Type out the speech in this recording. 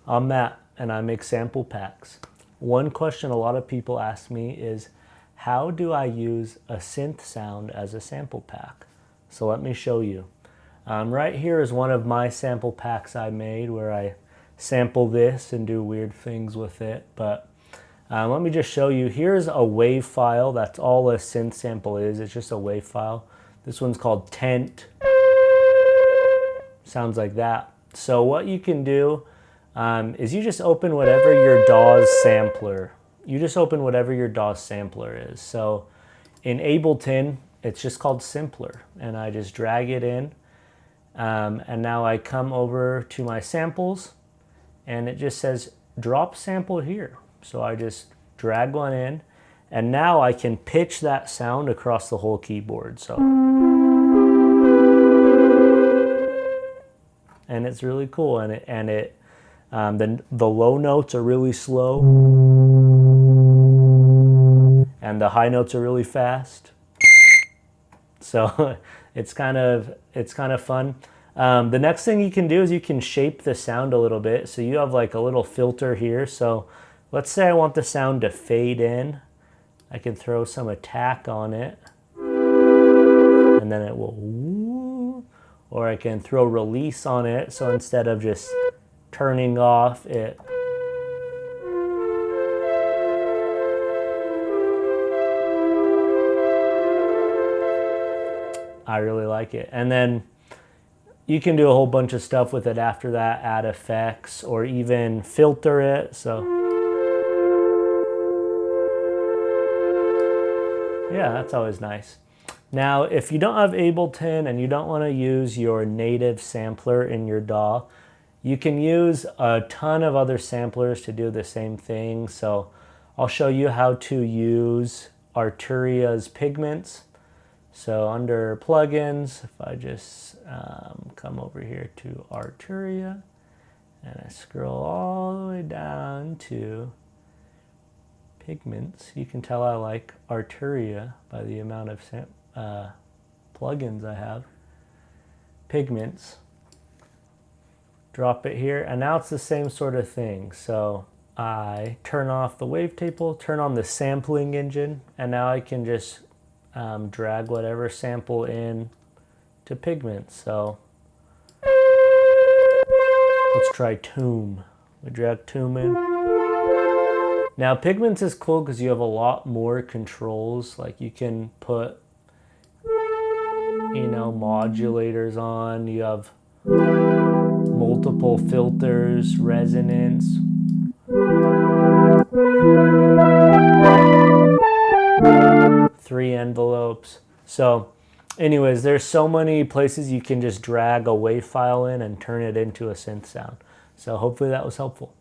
I'm Matt, and I make sample packs. One question a lot of people ask me is, how do I use a synth sound as a sample pack? So let me show you. Right here is one of my sample packs I made where I sample this and do weird things with it. But let me just show you. Here's a wave file. That's all a synth sample is. It's just a wave file. This one's called Tent. Sounds like that. So what you can do is you just open whatever your DAW's sampler. You just open whatever your DAW's sampler is. So in Ableton, it's just called Simpler, and I just drag it in. And now I come over to my samples, and it just says drop sample here. So I just drag one in, and now I can pitch that sound across the whole keyboard. So, and it's really cool, and the low notes are really slow, and the high notes are really fast. So it's kind of fun. The next thing you can do is you can shape the sound a little bit. So you have like a little filter here. So let's say I want the sound to fade in. I can throw some attack on it, and then it will, or I can throw release on it. So instead of just turning off, it I really like it. And then you can do a whole bunch of stuff with it after that, add effects or even filter it. So yeah, that's always nice. Now, if you don't have Ableton and you don't want to use your native sampler in your DAW, you can use a ton of other samplers to do the same thing. So I'll show you how to use Arturia's Pigments. So under plugins, if I just come over here to Arturia and I scroll all the way down to Pigments, you can tell I like Arturia by the amount of plugins I have. Pigments. Drop it here, and now it's the same sort of thing. So I turn off the wavetable, turn on the sampling engine, and now I can just drag whatever sample in to Pigments. So let's try Tomb. We drag Tomb in. Now Pigments is cool because you have a lot more controls. Like you can put, modulators on. You have multiple filters, resonance. Three envelopes. So anyways, there's so many places you can just drag a WAV file in and turn it into a synth sound. So hopefully that was helpful.